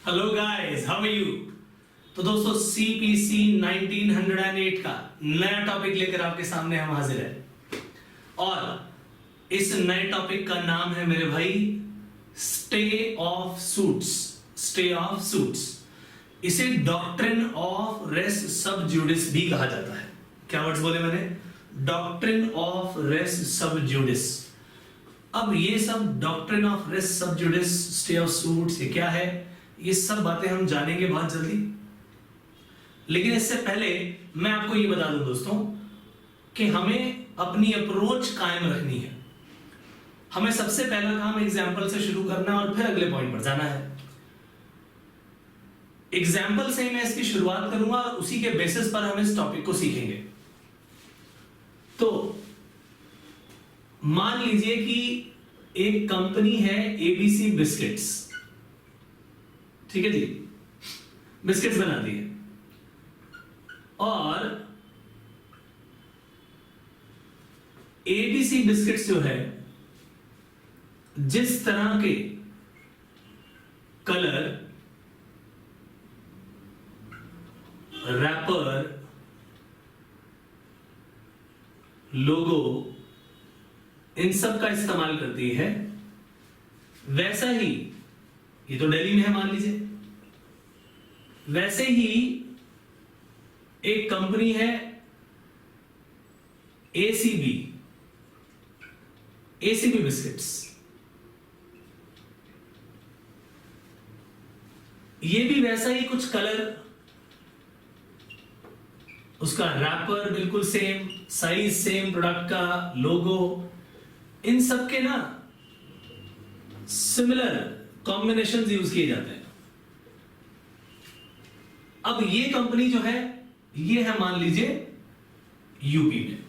Hello guys, how are you. तो दोस्तों CPC 1908 का नया टॉपिक लेकर आपके सामने हम हाजिर हैं और इस नए टॉपिक का नाम है मेरे भाई stay of suits. Stay of suits, इसे डॉक्ट्रिन ऑफ रेस सब जुडिस भी कहा जाता है। क्या वर्ड्स बोले मैंने? डॉक्ट्रिन ऑफ रेस सब जुडिस। अब ये सब डॉक्ट्रिन ऑफ रेस सब जुडिस, स्टे ऑफ सूट्स, ये क्या है, ये सब बातें हम जानेंगे बहुत जल्दी। लेकिन इससे पहले मैं आपको ये बता दूं दोस्तों कि हमें अपनी अप्रोच कायम रखनी है। हमें सबसे पहला काम एग्जाम्पल से शुरू करना है और फिर अगले पॉइंट पर जाना है। एग्जाम्पल से ही मैं इसकी शुरुआत करूंगा और उसी के बेसिस पर हम इस टॉपिक को सीखेंगे। तो मान लीजिए कि एक कंपनी है ABC बिस्किट्स, ठीक है जी, बिस्किट्स बनाती है और ABC बिस्किट्स जो है जिस तरह के कलर, रैपर, लोगो, इन सब का इस्तेमाल करती है, वैसा ही, ये तो दिल्ली में है मान लीजिए, वैसे ही एक कंपनी है ACB बिस्किट्स। ये भी वैसा ही कुछ कलर, उसका रैपर बिल्कुल सेम, साइज सेम, प्रोडक्ट का लोगो, इन सब के ना सिमिलर कॉम्बिनेशंस यूज किए जाते हैं। अब ये कंपनी जो है ये है मान लीजिए यूपी में।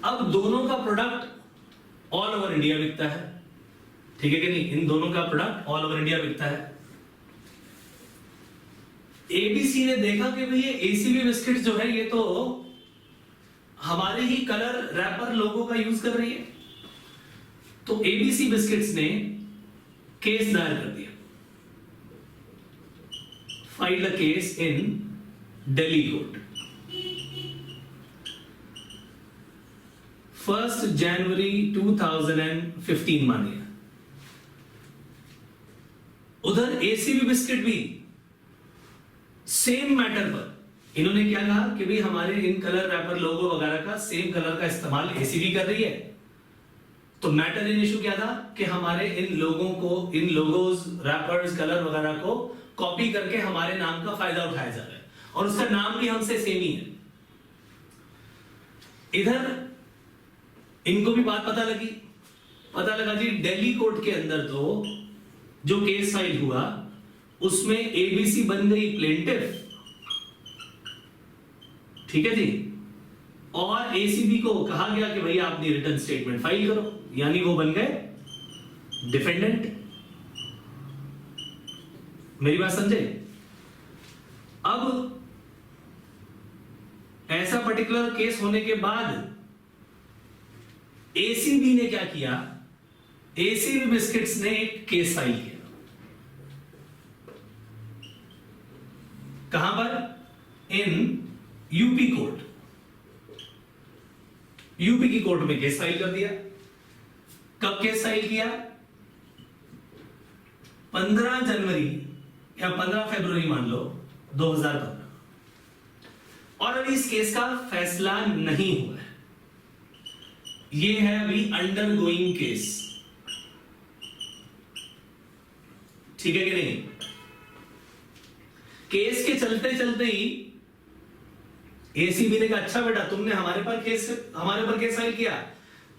अब दोनों का प्रोडक्ट ऑल ओवर इंडिया बिकता है, ठीक है कि नहीं? इन दोनों का प्रोडक्ट ऑल ओवर इंडिया बिकता है। ABC ने देखा कि भाई ये ACB बिस्किट जो है ये तो हमारे ही कलर, रैपर, लोगो का यूज कर रही है। तो ABC बिस्किट्स ने केस दायर कर दिया, file a case in Delhi court. 1 जनवरी 2015 मानिए। उधर ACB बिस्किट भी सेम मैटर पर इन्होंने क्या कहा कि भाई हमारे इन कलर, रैपर, लोगो वगैरह का सेम कलर का इस्तेमाल ACB कर रही है। तो मैटर इन इशू क्या था कि हमारे इन लोगों को, इन लोगोज, रैपर्स, कलर वगैरह को कॉपी करके हमारे नाम का फायदा उठाया जा रहा है और उसका नाम भी हमसे सेम ही है। इधर इनको भी बात पता लगा जी दिल्ली कोर्ट के अंदर तो जो केस फाइल हुआ उसमें ABC बन गई प्लेंटिफ, ठीक है जी, और ACB को कहा गया कि भाई आपने रिटर्न स्टेटमेंट फाइल करो, यानी वो बन गए डिफेंडेंट। मेरी बात समझे? अब ऐसा पर्टिकुलर केस होने के बाद ACB ने क्या किया? ACB बिस्किट्स ने एक केस फाइल किया। कहां पर? In UP court. यूपी की कोर्ट में केस फाइल कर दिया। कब केस फाइल किया? 15 जनवरी या 15 फरवरी मान लो 2015। और अभी इस केस का फैसला नहीं हुआ है, ये है अभी अंडर गोइंग केस, ठीक है कि नहीं? केस के चलते चलते ही ACB ने कहा अच्छा बेटा तुमने हमारे ऊपर केस फाइल किया,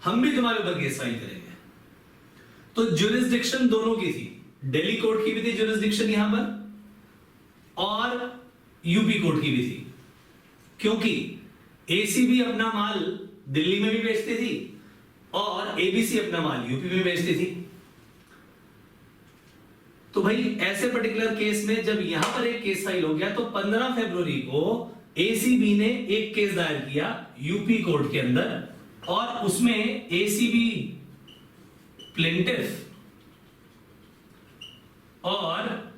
हम भी तुम्हारे ऊपर केस फाइल करेंगे। तो ज्यूरिसडिक्शन दोनों की थी, दिल्ली कोर्ट की भी थी ज्यूरिसडिक्शन यहां पर और यूपी कोर्ट की भी थी, क्योंकि ACB अपना माल दिल्ली में भी बेचती थी और ABC अपना माल यूपी में बेचती थी। तो भाई ऐसे पर्टिकुलर केस में जब यहां पर एक केस फाइल हो गया तो 15 फरवरी को ACB ने एक केस दायर किया यूपी कोर्ट के अंदर और उसमें ACB प्लेंटिफ और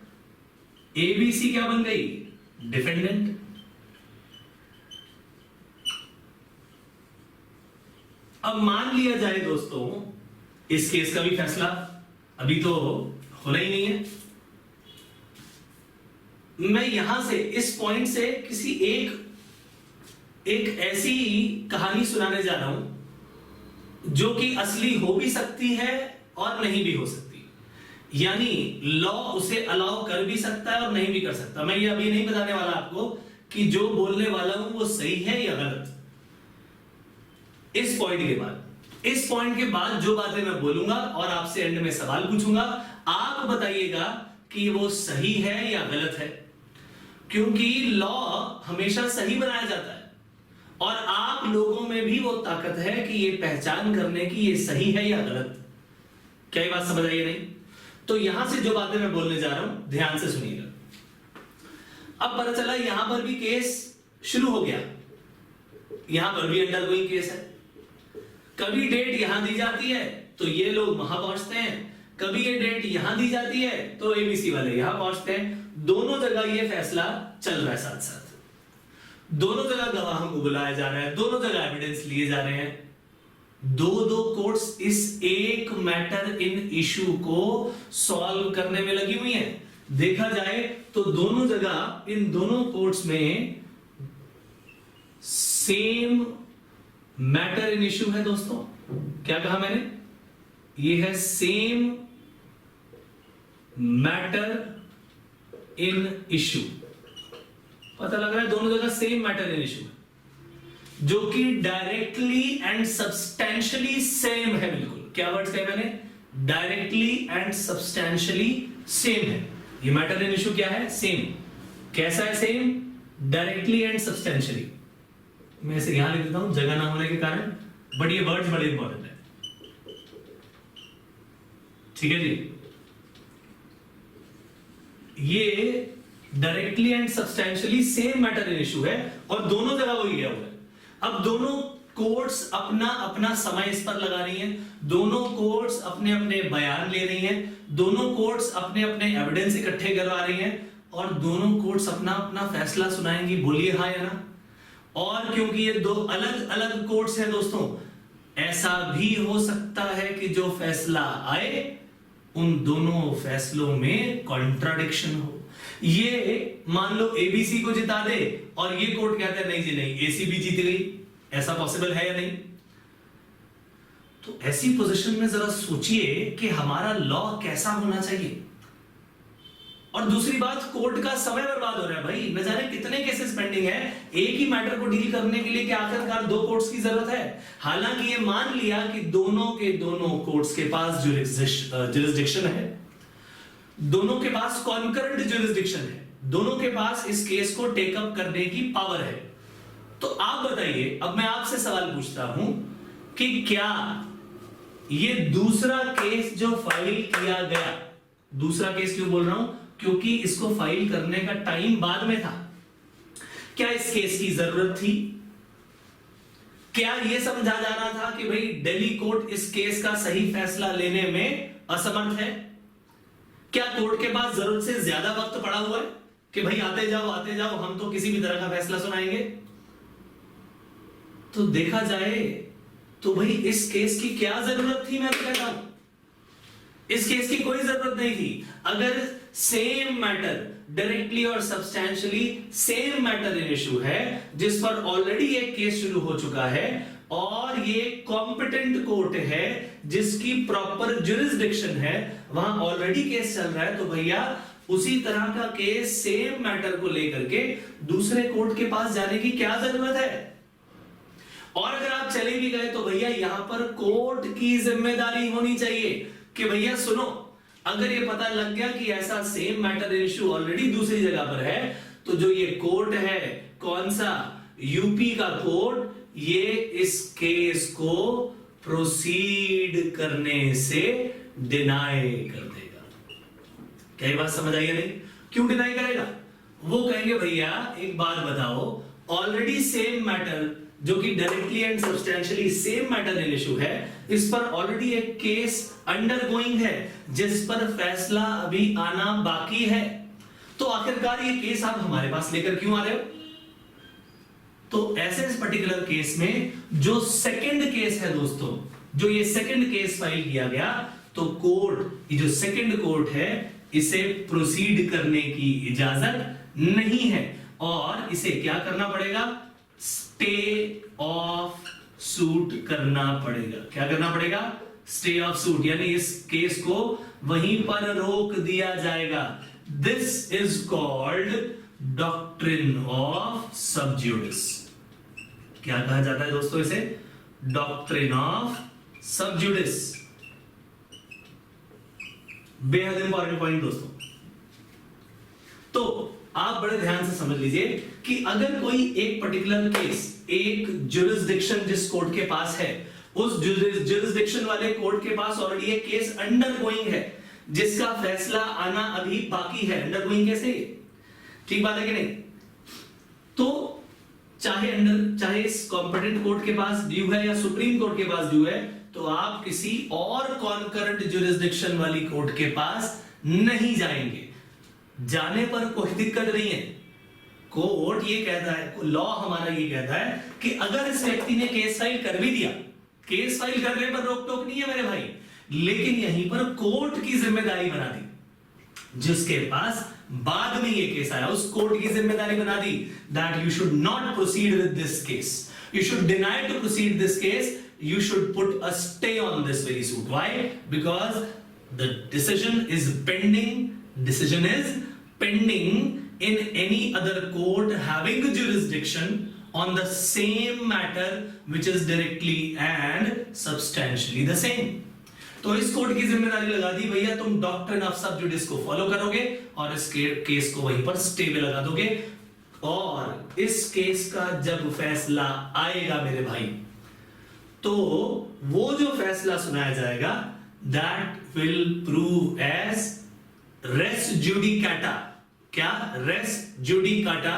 एबीसी क्या बन गई? डिफेंडेंट। अब मान लिया जाए दोस्तों इस केस का भी फैसला अभी तो होना ही नहीं है। मैं यहां से इस पॉइंट से किसी एक ऐसी कहानी सुनाने जा रहा हूं जो कि असली हो भी सकती है और नहीं भी हो सकती। यानी लॉ उसे अलाउ कर भी सकता है और नहीं भी कर सकता। मैं ये अभी नहीं बताने वाला आपको कि जो बोलने वाला हूं वो सही है या गलत। इस पॉइंट के बाद जो बातें मैं बोलूंगा और आपसे एंड में सवाल पूछूंगा, आप बताइएगा कि वो सही है या गलत है। क्योंकि लॉ हमेशा सही बनाया जाता है और आप लोगों में भी वो ताकत है कि ये पहचान करने की ये सही है या गलत। क्या ये बात समझ आई है? नहीं तो यहां से जो बातें मैं बोलने जा रहा हूं ध्यान से सुनिएगा। अब पता चला यहां पर भी केस शुरू हो गया, यहां पर भी अंडरगोइंग केस है। कभी डेट यहां दी जाती है तो ये लोग वहां पहुंचते हैं, कभी ये डेट यहां दी जाती है तो एबीसी वाले यहां पहुंचते हैं। दोनों जगह ये फैसला चल रहा है साथ साथ, दोनों जगह गवाहों को बुलाया जा रहा है, दोनों जगह एविडेंस लिए जा रहे हैं। दो कोर्ट्स इस एक मैटर इन इशू को सॉल्व करने में लगी हुई हैं। देखा जाए तो दोनों जगह इन दोनों कोर्ट्स में सेम मैटर इन इशू है दोस्तों। क्या कहा मैंने? ये है सेम मैटर इन इशू। पता लग रहा है दोनों जगह सेम मैटर इन इशू है, जो कि डायरेक्टली एंड सब्सटेंशियली सेम है। बिल्कुल क्या वर्ड कहे मैंने? डायरेक्टली एंड सब्सटेंशियली सेम है। ये मैटर इन इशू क्या है? सेम। कैसा है सेम? Directly and substantially. मैं इसे यहां लिख देता हूं जगह ना होने के कारण, बट ये वर्ड्स बड़े इंपॉर्टेंट है। ठीक है जी, ये directly and substantially same matter in issue है और दोनों जगह वही गया हुआ है। अब दोनों कोर्ट्स अपना अपना समय इस पर लगा रही हैं, दोनों कोर्ट्स अपने अपने बयान ले रही हैं, दोनों कोर्ट्स अपने अपने एविडेंस इकट्ठे करवा रही हैं और दोनों कोर्ट्स अपना अपना फैसला सुनाएंगी। बोलिए हाँ या ना। और क्योंकि ये दो अलग अलग कोर्ट्स हैं दोस्तों, ऐसा भी हो सकता है कि जो फैसला आए उन दोनों फैसलों में कॉन्ट्राडिक्शन हो। ये मान लो एबीसी को जिता दे और ये कोर्ट कहता है नहीं जी नहीं, एसीबी जीत गई। ऐसा पॉसिबल है या नहीं? तो ऐसी पोजीशन में जरा सोचिए कि हमारा लॉ कैसा होना चाहिए। और दूसरी बात, कोर्ट का समय बर्बाद हो रहा है भाई। न जाने कितने केसेस पेंडिंग है, एक ही मैटर को डील करने के लिए कि आखिरकार दो कोर्ट्स की जरूरत है। हालांकि ये मान लिया कि दोनों के दोनों कोर्ट्स के पास जुरिस्डिक्शन है, दोनों के पास कॉन्करेंट जुरिस्डिक्शन है, दोनों के पास इस केस को टेकअप करने की पावर है। तो आप बताइए, अब मैं आपसे सवाल पूछता हूं कि क्या ये दूसरा केस जो फाइल किया गया, दूसरा केस क्यों बोल रहा हूं? क्योंकि इसको फाइल करने का टाइम बाद में था, क्या इस केस की जरूरत थी? क्या यह समझा जा रहा था कि भाई दिल्ली कोर्ट इस केस का सही फैसला लेने में असमर्थ है? क्या कोर्ट के पास जरूरत से ज्यादा वक्त पड़ा हुआ है कि भाई आते जाओ हम तो किसी भी तरह का फैसला सुनाएंगे? तो देखा जाए तो भाई इस केस की क्या जरूरत थी? मैं तो कहता हूं इस केस की कोई जरूरत नहीं थी। अगर सेम मैटर डायरेक्टली और substantially same matter in issue है, जिस पर ऑलरेडी एक केस शुरू हो चुका है और ये कॉम्पिटेंट कोर्ट है जिसकी प्रॉपर जुरिस्डिक्शन है, वहां ऑलरेडी केस चल रहा है, तो भैया उसी तरह का केस सेम मैटर को लेकर के दूसरे कोर्ट के पास जाने की क्या जरूरत है? और अगर आप चले भी गए तो भैया यहां पर कोर्ट की जिम्मेदारी होनी चाहिए कि भैया सुनो, अगर ये पता लग गया कि ऐसा सेम मैटर इशू ऑलरेडी दूसरी जगह पर है, तो जो ये कोर्ट है, कौन सा? यूपी का कोर्ट, ये इस केस को प्रोसीड करने से डिनाई कर देगा। क्या ये बात समझ आई है? नहीं? क्यों डिनाई करेगा? वो कहेंगे भैया एक बात बताओ, ऑलरेडी सेम मैटर जो कि directly and substantially same matter in issue है, इस पर ऑलरेडी एक केस अंडरगोइंग है जिस पर फैसला अभी आना बाकी है। तो आखिरकार ये केस आप हमारे पास लेकर क्यों आ रहे हो? तो ऐसे इस पर्टिकुलर केस में जो सेकंड केस है दोस्तों, जो ये सेकंड केस फाइल किया गया, तो कोर्ट, ये जो सेकंड कोर्ट है, इसे प्रोसीड करने की इजाजत नहीं है और इसे क्या करना पड़ेगा? स्टे ऑफ सूट करना पड़ेगा। क्या करना पड़ेगा? स्टे ऑफ सूट, यानी इस केस को वहीं पर रोक दिया जाएगा। This is called doctrine of सब जुडिस। क्या कहा जाता है दोस्तों इसे? डॉक्ट्रिन ऑफ सब जुडिस। बेहद इंपॉर्टेंट पॉइंट दोस्तों। तो आप बड़े ध्यान से समझ लीजिए कि अगर कोई एक पर्टिकुलर केस, एक जुरिस्डिक्शन जिस कोर्ट के पास है, उस जुरिस्डिक्शन वाले कोर्ट के पास ऑलरेडी एक केस अंडरगोइंग है जिसका फैसला आना अभी बाकी है। अंडरगोइंग कैसे? ठीक बात है कि नहीं? तो चाहे इस कॉम्पिटेंट कोर्ट के पास ड्यू है या सुप्रीम कोर्ट के पास ड्यू है, तो आप किसी और कॉन्करेंट जुरिस्डिक्शन वाली कोर्ट के पास नहीं जाएंगे। जाने पर कोई दिक्कत नहीं है। कोर्ट ये कहता है, लॉ हमारा ये कहता है कि अगर इस व्यक्ति ने केस फाइल कर भी दिया, केस फाइल करने पर रोक टोक नहीं है मेरे भाई, लेकिन यहीं पर कोर्ट की जिम्मेदारी बना दी। जिसके पास बाद में ये केस आया, उस कोर्ट की जिम्मेदारी बना दी that you should not proceed with this case, you should deny to proceed this case, you should put a stay on this very suit. Why? Because the decision is pending in any other court having jurisdiction on the same matter which is directly and substantially the same. तो इस court की जिम्मेदारी लगा दी, भैया तुम doctrine of सब जुडिस को follow करोगे और इस केस को वहीं पर स्टे पे लगा दोगे, और इस केस का जब फैसला आएगा मेरे भाई, तो वो जो फैसला सुनाया जाएगा that will prove as res judicata. क्या? Res judicata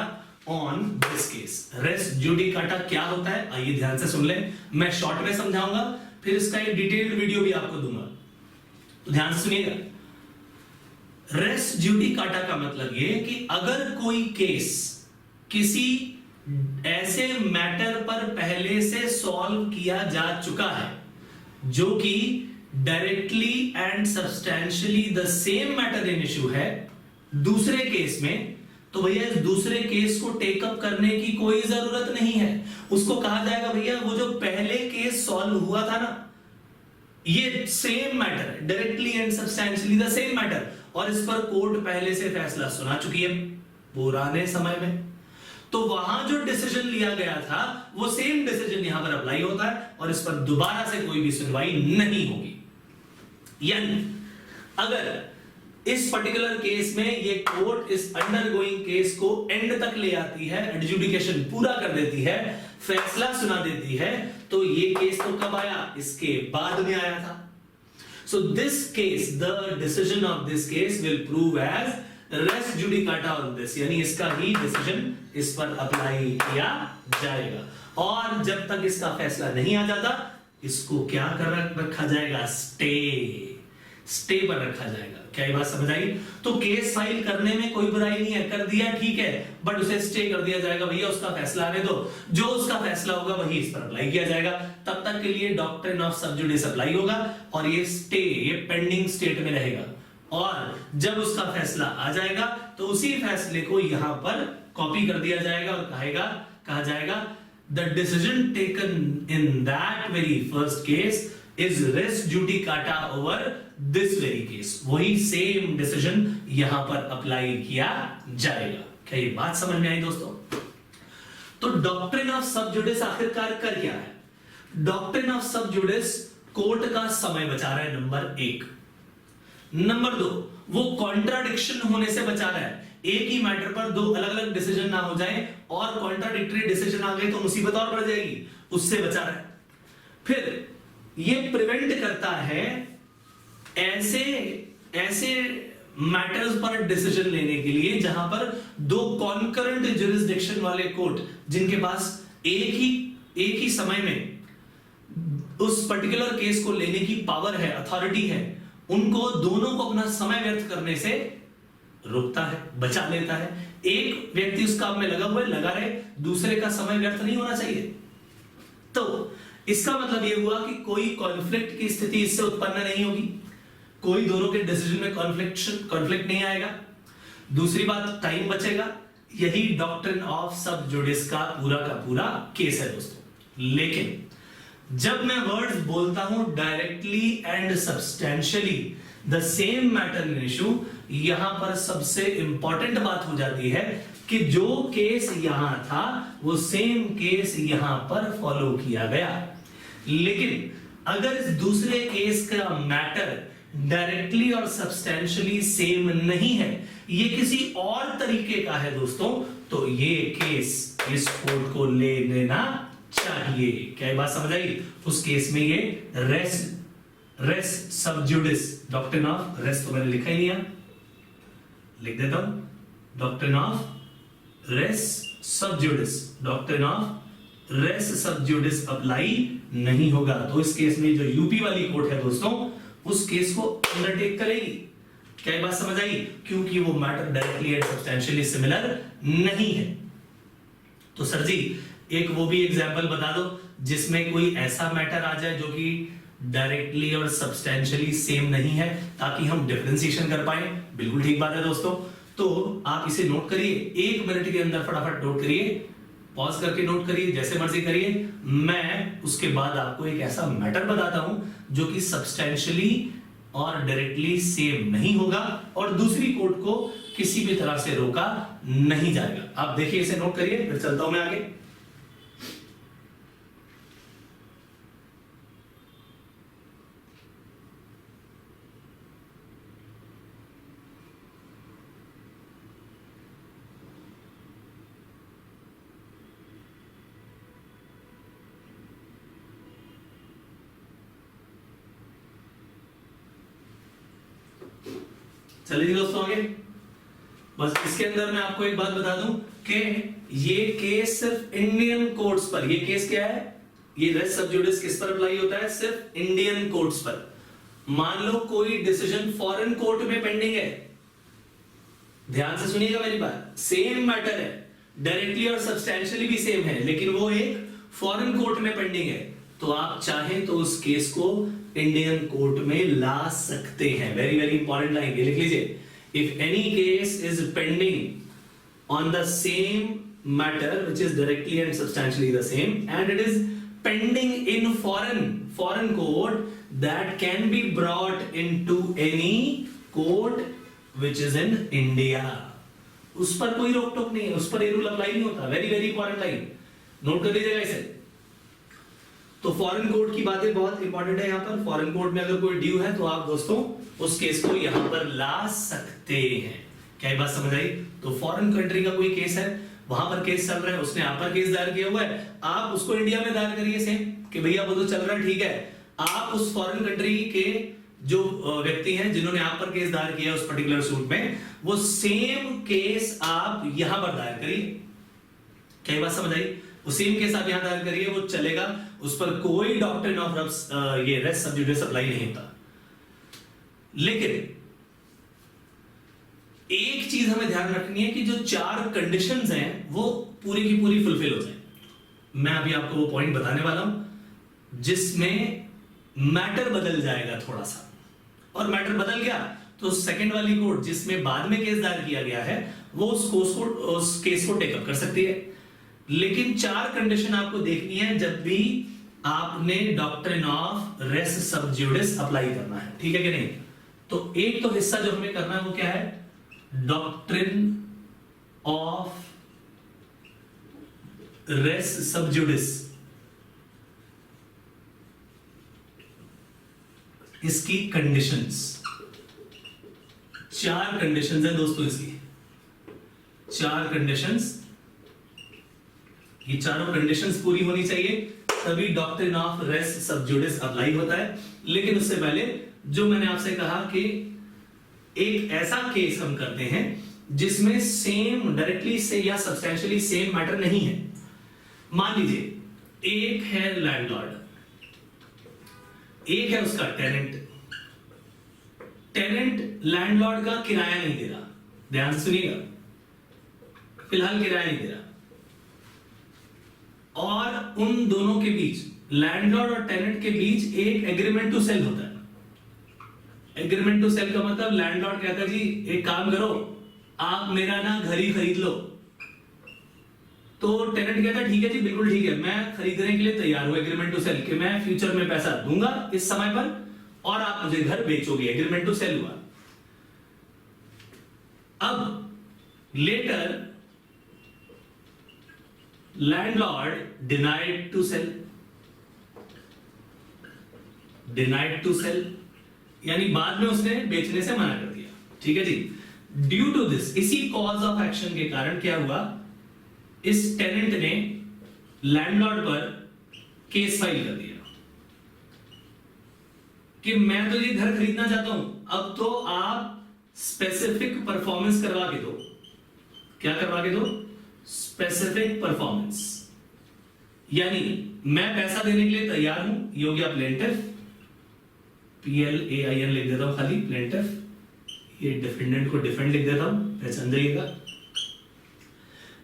on this case. Res judicata क्या होता है आइए ध्यान से सुन ले, मैं शॉर्ट में समझाऊंगा, फिर इसका एक डिटेल्ड वीडियो भी आपको दूंगा, तो ध्यान से सुनिएगा। रेस जुडिकाटा का मतलब ये कि अगर कोई केस किसी ऐसे मैटर पर पहले से सॉल्व किया जा चुका है जो कि directly and substantially the same matter in issue है दूसरे केस में, तो भैया इस दूसरे केस को टेकअप करने की कोई जरूरत नहीं है। उसको कहा जाएगा भैया वो जो पहले केस सॉल्व हुआ था ना, ये same matter, directly and substantially the same matter, और इस पर कोर्ट पहले से फैसला सुना चुकी है पुराने समय में, तो वहां जो डिसीजन लिया गया था वो सेम डिसीजन यहां पर अप्लाई होता है और इस पर दोबारा से कोई भी सुनवाई नहीं होगी। यानी अगर इस पर्टिकुलर केस में ये कोर्ट इस अंडरगोइंग केस को एंड तक ले आती है, एडजुडिकेशन पूरा कर देती है, फैसला सुना देती है, तो ये केस तो कब आया? इसके बाद में आया था। So this case, the decision of this case will prove as res judicata on this, यानी इसका ही डिसीजन इस पर अप्लाई किया जाएगा, और जब तक इसका फैसला नहीं आ जाता इसको क्या कर रखा जाएगा? स्टे पर रखा जाएगा। क्या ये बात समझ आई? तो केस फाइल करने में कोई बुराई नहीं है, कर दिया ठीक है, बट उसे स्टे कर दिया जाएगा, भैया उसका फैसला आने दो, जो उसका फैसला होगा वही इस पर अप्लाई किया जाएगा। तब तक के लिए डॉक्ट्रिन ऑफ सब जुडिस अप्लाई होगा और ये स्टे, ये पेंडिंग स्टेट में रहेगा, और जब उसका फैसला आ जाएगा तो उसी फैसले को यहां पर कॉपी कर दिया जाएगा और कहा जाएगा the decision taken in that very first case is res judicata over this very case. वही सेम डिसीजन यहां पर अप्लाई किया जाएगा। क्या ये बात समझ में आई दोस्तों? तो डॉक्ट्रिन ऑफ सब जुडिस आखिरकार कर क्या है? डॉक्ट्रिन ऑफ सब जुडिस कोर्ट का समय बचा रहा है, नंबर 1। नंबर 2, वो कॉन्ट्राडिक्शन होने से बचा रहा है, एक ही मैटर पर दो अलग अलग डिसीजन ना हो जाए और कॉन्ट्राडिक्टरी डिसीजन आ गए तो मुसीबत और बढ़ जाएगी, उससे बचा रहा है। फिर ये प्रिवेंट करता है ऐसे मैटर्स पर डिसीजन लेने के लिए जहां पर दो कॉन्करेंट जुरिस्डिक्शन वाले कोर्ट, जिनके पास एक ही एक ही समय में उस पर्टिकुलर केस को लेने की पावर है, अथॉरिटी है, उनको दोनों को अपना समय व्यर्थ करने से रोकता है, बचा लेता है। एक व्यक्ति उस काम में लगा हुआ है, लगा रहे, दूसरे का समय व्यर्थ नहीं होना चाहिए। तो इसका मतलब यह हुआ कि कोई कॉन्फ्लिक्ट की स्थिति इससे उत्पन्न नहीं होगी, कोई दोनों के डिसीजन में कॉन्फ्लिक्ट नहीं आएगा। दूसरी बात, टाइम बचेगा। यही डॉक्ट्रिन ऑफ सब जुडिस का पूरा केस है दोस्तों। लेकिन जब मैं वर्ड्स बोलता हूं directly and substantially the same matter in issue, यहां पर सबसे इंपॉर्टेंट बात हो जाती है कि जो केस यहां था वो सेम केस यहां पर फॉलो किया गया। लेकिन अगर इस दूसरे केस का मैटर डायरेक्टली और सब्सटेंशियली सेम नहीं है, ये किसी और तरीके का है दोस्तों, तो ये केस इस कोर्ट को ले लेना चाहिए। क्या ये बात समझ आई? उस केस में ये रेस सब जुडिस, डॉक्ट्रिन ऑफ रेस तो मैंने लिखा ही नहीं है, लिख देता हूं, डॉक्ट्रिन ऑफ रेस सब जुडिस, डॉक्ट्रिन ऑफ रेस सब जुडिस अप्लाई नहीं होगा। तो इस केस में जो यूपी वाली कोर्ट है दोस्तों, उस केस को अंडरटेक करेगी। क्या ये बात समझ आई? क्योंकि वो matter directly and substantially similar नहीं है। तो सर जी एक वो भी एग्जांपल बता दो जिसमें कोई ऐसा मैटर आ जाए जो कि डायरेक्टली और सब्सटेंशियली सेम नहीं है, ताकि हम डिफरेंशिएशन कर पाए। बिल्कुल ठीक बात है दोस्तों। तो आप इसे नोट करिए, 1 मिनट के अंदर फटाफट नोट करिए, पॉज करके नोट करिए, जैसे मर्जी करिए। मैं उसके बाद आपको एक ऐसा मैटर बताता हूं जो कि सब्सटेंशियली और डायरेक्टली सेम नहीं होगा और दूसरी कोर्ट को किसी भी तरह से रोका नहीं जाएगा। आप देखिए, इसे नोट करिए, फिर चलता हूं मैं आगे। चलिए दोस्तों आगे। बस इसके अंदर मैं आपको एक बात बता दूं कि ये केस सिर्फ इंडियन कोर्ट्स पर, ये केस क्या है, ये रेस सब जुडिस किस पर अप्लाई होता है? सिर्फ इंडियन कोर्ट्स पर। मान लो कोई डिसीजन फॉरेन कोर्ट में पेंडिंग है, ध्यान से सुनिएगा मेरी बात, सेम मैटर है, डायरेक्टली और सब्सटेंशियली भी सेम है, लेकिन वो एक फॉरेन कोर्ट में पेंडिंग है, तो आप चाहें तो उस केस को इंडियन कोर्ट में ला सकते हैं। वेरी वेरी इंपॉर्टेंट लाइन, ये लिख लीजिए। If any case is pending on the same matter which is directly and substantially the same and it is pending in foreign court that can be brought into any court which is in India, उस पर कोई रोक टोक नहीं है, उस पर ये rule apply नहीं होता। Very very important line, note कर लीजिएगा इसे। तो फॉरेन कोर्ट की बातें बहुत इंपॉर्टेंट है। यहां पर फॉरेन कोर्ट में अगर कोई ड्यू है तो आप दोस्तों उस केस को यहां पर ला सकते हैं। क्या ये बात समझ आई? तो फॉरेन कंट्री का कोई केस है, वहां पर केस चल रहा है, उसने यहां पर केस दायर किया हुआ है, आप उसको इंडिया में दायर करिए सेम, कि भैया वो तो चल रहा है, ठीक है। आप उस फॉरेन कंट्री के जो व्यक्ति हैं जिन्होंने आप पर केस दायर किया उस पर्टिकुलर सूट में, वो सेम केस आप यहां पर दायर करिए। क्या ये बात समझ आई? वो सेम केस आप यहां दायर करिए, वो चलेगा, उस पर कोई डॉक्ट्रिन ऑफ ये रेस सब जुडिस अप्लाई नहीं होता। लेकिन एक चीज हमें ध्यान रखनी है कि जो 4 कंडीशंस हैं वो पूरी की पूरी फुलफिल हो जाए। मैं अभी आपको वो पॉइंट बताने वाला हूं जिसमें मैटर बदल जाएगा थोड़ा सा, और मैटर बदल गया तो सेकंड वाली कोर्ट जिसमें बाद में केस दायर किया गया है वो उस केस को टेकअप कर सकती है। लेकिन 4 कंडीशन आपको देखनी है जब भी आपने डॉक्ट्रिन ऑफ रेस सब जुडिस अप्लाई करना है, ठीक है कि नहीं? तो एक तो हिस्सा जो हमें करना है वो क्या है? डॉक्ट्रिन ऑफ रेस सब जुडिस, इसकी कंडीशंस, 4 कंडीशंस है दोस्तों इसकी, 4 कंडीशंस। ये चारों कंडीशंस पूरी होनी चाहिए तभी डॉक्ट्रिन ऑफ रेस सब जुडिस अप्लाई होता है। लेकिन उससे पहले जो मैंने आपसे कहा कि एक ऐसा केस हम करते हैं जिसमें सेम डायरेक्टली से या सब्सटेंशियली सेम मैटर नहीं है। मान लीजिए एक है लैंडलॉर्ड, एक है उसका टेनेंट। टेनेंट लैंडलॉर्ड का किराया नहीं दे रहा, ध्यान से सुनिएगा, फिलहाल किराया नहीं दे रहा, और उन दोनों के बीच, लैंडलॉर्ड और टेनेंट के बीच एक एग्रीमेंट टू सेल होता है। एग्रीमेंट टू सेल का मतलब लैंडलॉर्ड कहता है जी एक काम करो, आप मेरा ना घर ही खरीद लो। तो टेनेंट कहता है ठीक है जी, बिल्कुल ठीक है, मैं खरीदने के लिए तैयार हूं, एग्रीमेंट टू सेल, कि मैं फ्यूचर में पैसा दूंगा इस समय पर और आप मुझे घर बेचोगे। एग्रीमेंट टू सेल हुआ। अब later landlord denied to sell, denied to sell यानी बाद में उसने बेचने से मना कर दिया, ठीक है जी। ड्यू टू दिस, इसी कॉज ऑफ एक्शन के कारण क्या हुआ, इस टेनेंट ने लैंडलॉर्ड पर केस फाइल कर दिया कि मैं तो ये घर खरीदना चाहता हूं, अब तो आप स्पेसिफिक परफॉर्मेंस करवा के दो। क्या करवा के दो? Specific performance. यानी मैं पैसा देने के लिए तैयार हूं, ये हो गया प्लेंटिफ, PLAIN लिख देता हूं खाली, प्लेंटिफ। ये डिफेंडेंट को डिफेंड लिख देता हूं, पहचान जाइएगा।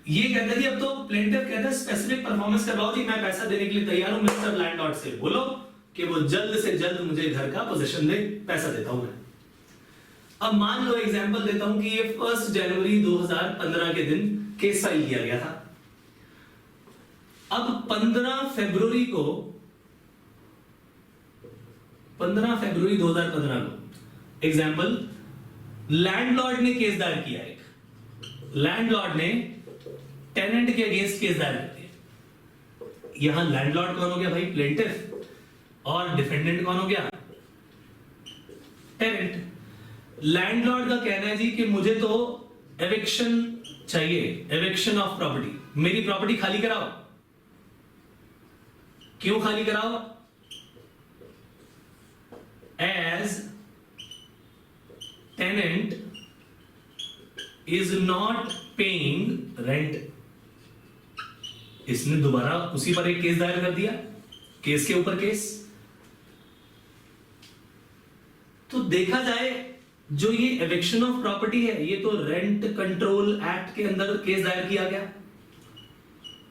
ये कहता है कि अब तो प्लेंटिफ कहता है स्पेसिफिक परफॉर्मेंस करवाओ जी, मैं पैसा देने के लिए तैयार हूं, मिस्टर लैंडलॉर्ड से बोलो कि वो जल्द से जल्द मुझे घर का पोजीशन दे, पैसा देता हूं मैं। अब मान लो एग्जांपल देता हूं कि ये 1 जनवरी 2015 के दिन केस फाइल किया गया था। अब 15 फरवरी 2015 को एग्जांपल लैंडलॉर्ड ने केस दायर किया, एक लैंडलॉर्ड ने टेनेंट के अगेंस्ट केस दायर कर दिया। यहां लैंडलॉर्ड कौन हो गया भाई? प्लेंटिफ। और डिफेंडेंट कौन हो गया? टेनेंट। लैंडलॉर्ड का कहना है जी कि मुझे तो एविक्शन चाहिए, एविक्शन ऑफ प्रॉपर्टी, मेरी प्रॉपर्टी खाली कराओ। क्यों खाली कराओ? As tenant is not paying rent. इसने दोबारा उसी पर एक केस दायर कर दिया, केस के ऊपर केस। तो देखा जाए जो ये एविक्शन ऑफ प्रॉपर्टी है, ये तो रेंट कंट्रोल एक्ट के अंदर केस दायर किया गया,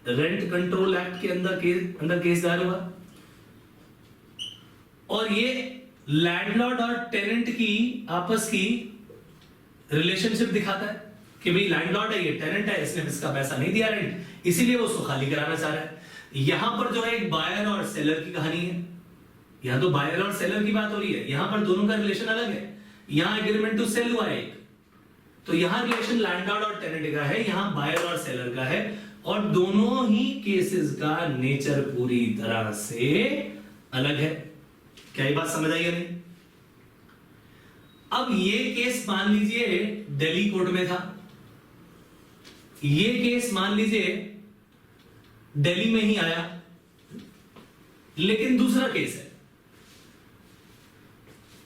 रेंट कंट्रोल एक्ट के अंदर केस दायर हुआ। और ये लैंडलॉर्ड और टेनेंट की आपस की रिलेशनशिप दिखाता है कि भाई लैंडलॉर्ड है, ये टेनेंट है, इसने इसका पैसा नहीं दिया रेंट, इसीलिए वो उसको खाली कराना चाह रहा है। यहां पर जो है एक बायर और सेलर की कहानी है, यहां तो बायर और सेलर की बात हो रही है, यहां पर दोनों का रिलेशन अलग है। यहां एग्रीमेंट टू सेल हुआ है एक, तो यहां रिलेशन लैंडलॉर्ड और टेनेंट का है, यहां बायर और सेलर का है, और दोनों ही केसेस का नेचर पूरी तरह से अलग है। क्या ये बात समझ आई या नहीं? अब ये केस मान लीजिए दिल्ली कोर्ट में था, ये केस मान लीजिए दिल्ली में ही आया, लेकिन दूसरा केस है।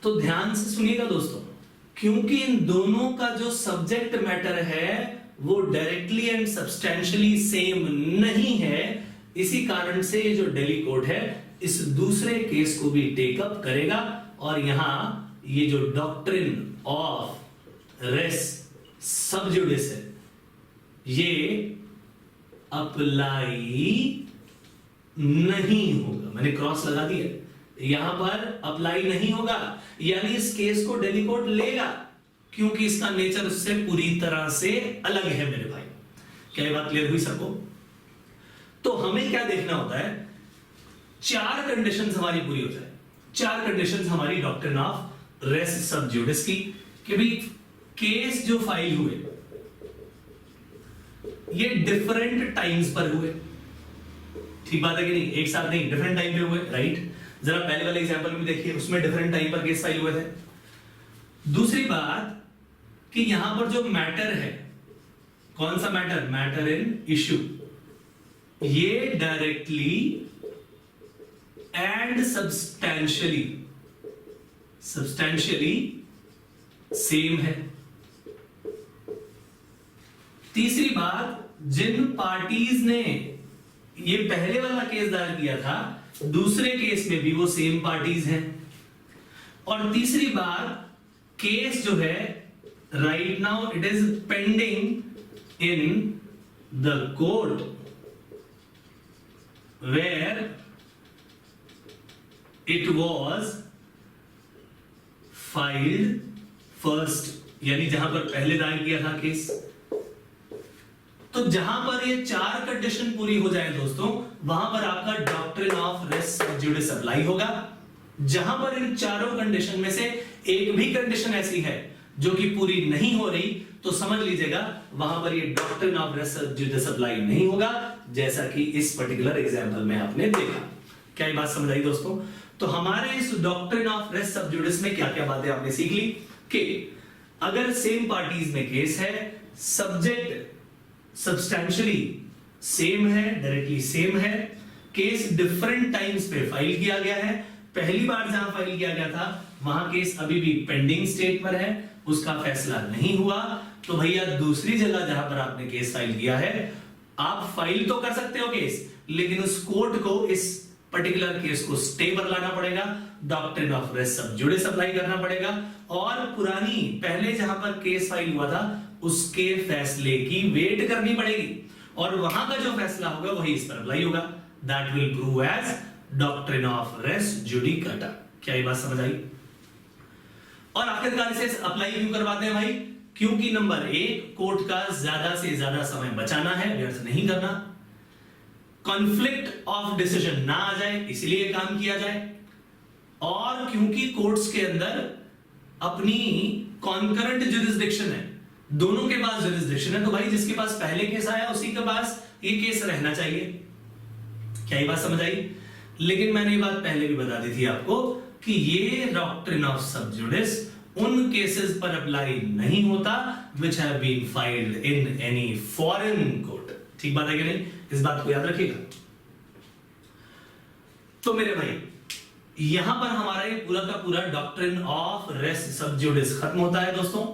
तो ध्यान से सुनिएगा दोस्तों, क्योंकि इन दोनों का जो सब्जेक्ट मैटर है वो डायरेक्टली एंड सब्सटेंशियली सेम नहीं है, इसी कारण से ये जो दिल्ली कोर्ट है इस दूसरे केस को भी टेकअप करेगा, और यहां ये जो डॉक्ट्रिन ऑफ रेस सबजुडिस है ये अप्लाई नहीं होगा। मैंने क्रॉस लगा दिया, यहां पर अप्लाई नहीं होगा, यानी इस केस को दिल्ली कोर्ट लेगा क्योंकि इसका नेचर उससे पूरी तरह से अलग है मेरे भाई। क्या ये बात क्लियर हुई सबको? तो हमें क्या देखना होता है, 4 कंडीशंस हमारी पूरी हो जाए, 4 कंडीशंस हमारी डॉक्ट्रिन ऑफ रेस सबजुडिस की, कि भाई केस जो फाइल हुए ये डिफरेंट टाइम्स पर हुए, ठीक बात है कि नहीं? एक साथ नहीं, डिफरेंट टाइम पे हुए, राइट? जरा पहले वाले एग्जांपल में देखिए, उसमें डिफरेंट टाइम पर केस फाइल हुए थे। दूसरी बात कि यहां पर जो मैटर है, कौन सा मैटर? मैटर इन इश्यू, ये डायरेक्टली एंड सब्सटैंशियली सेम है। तीसरी बात, जिन पार्टीज ने ये पहले वाला केस दायर किया था, दूसरे केस में भी वो सेम पार्टीज हैं। और तीसरी बात, केस जो है right now it is pending in the court where it was filed first, यानी जहां पर पहले दायर किया था केस। तो जहां पर ये 4 कंडीशन पूरी हो जाए दोस्तों, वहां पर आपका doctrine of res judice apply होगा। जहां पर इन चारों कंडीशन में से एक भी कंडीशन ऐसी है जो कि पूरी नहीं हो रही, तो समझ लीजिएगा वहां पर ये doctrine of res judice apply नहीं होगा, जैसा कि इस पर्टिकुलर एग्जांपल में आपने देखा। क्या ये बात समझ आई दोस्तों? तो हमारे इस डॉक्ट्रिन ऑफ रेस जुडिस में क्या क्या बातें आपने सीख ली कि अगर सेम पार्टीज में केस है, सब्जेक्ट सब्सटैंशियली सेम है, डायरेक्टली सेम है, केस डिफरेंट टाइम्स पे फाइल किया गया है, पहली बार जहां फाइल किया गया था वहां केस अभी भी पेंडिंग स्टेट पर है, उसका फैसला नहीं हुआ, तो भैया दूसरी जगह जहां पर आपने केस फाइल किया है, आप फाइल तो कर सकते हो केस, लेकिन उस कोर्ट को इस पर्टिकुलर केस को स्टे पर लाना पड़ेगा, डॉक्ट्रिन ऑफ रेस सब जुडिस अप्लाई करना पड़ेगा, और पुरानी पहले जहां पर केस फाइल हुआ था उसके फैसले की वेट करनी पड़ेगी, और वहां का जो फैसला होगा वही इस पर अप्लाई होगा। That will prove as doctrine of res judicata. क्या ये बात समझ आई? और आखिरकार इसे अप्लाई क्यों करवाते हैं भाई? क्योंकि नंबर 1, कोर्ट का ज्यादा से ज्यादा समय बचाना है, व्यर्थ नहीं करना, कॉन्फ्लिक्ट ऑफ डिसीजन ना आ जाए इसलिए काम किया जाए, और क्योंकि कोर्ट्स के अंदर अपनी कॉन्करेंट जुरिस्डिक्शन है, दोनों के पास जुरिस्डिक्शन है, तो भाई जिसके पास पहले केस आया उसी के पास ये केस रहना चाहिए। क्या ये बात समझ आई? लेकिन मैंने ये बात पहले भी बता दी थी आपको कि ये डॉक्ट्रिन ऑफ सब जुडिस उन केसेस पर अप्लाई नहीं होता which have been filed in any foreign court। ठीक बात है कि नहीं? इस बात को याद रखिएगा। तो मेरे भाई यहां पर हमारा ये पूरा का पूरा डॉक्ट्रिन ऑफ रेस सब जुडिस खत्म होता है दोस्तों।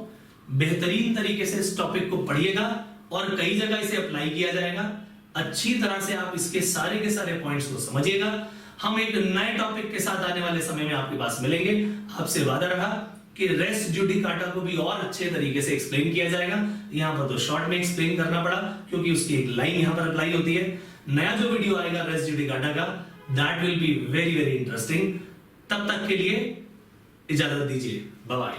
बेहतरीन तरीके से इस टॉपिक को पढ़िएगा और कई जगह इसे अप्लाई किया जाएगा। अच्छी तरह से आप इसके सारे के सारे पॉइंट्स को समझिएगा। हम एक नए टॉपिक के साथ आने वाले समय में आपके पास मिलेंगे। आपसे वादा रहा कि रेस जुडिकाटा को भी और अच्छे तरीके से एक्सप्लेन किया जाएगा। यहां पर तो शॉर्ट में एक्सप्लेन करना पड़ा क्योंकि उसकी एक लाइन यहां पर अप्लाई होती है। नया जो वीडियो आएगा रेस जुडिकाटा का, that will be very very interesting. तब तक के लिए इजाजत दीजिए, बाय बाय।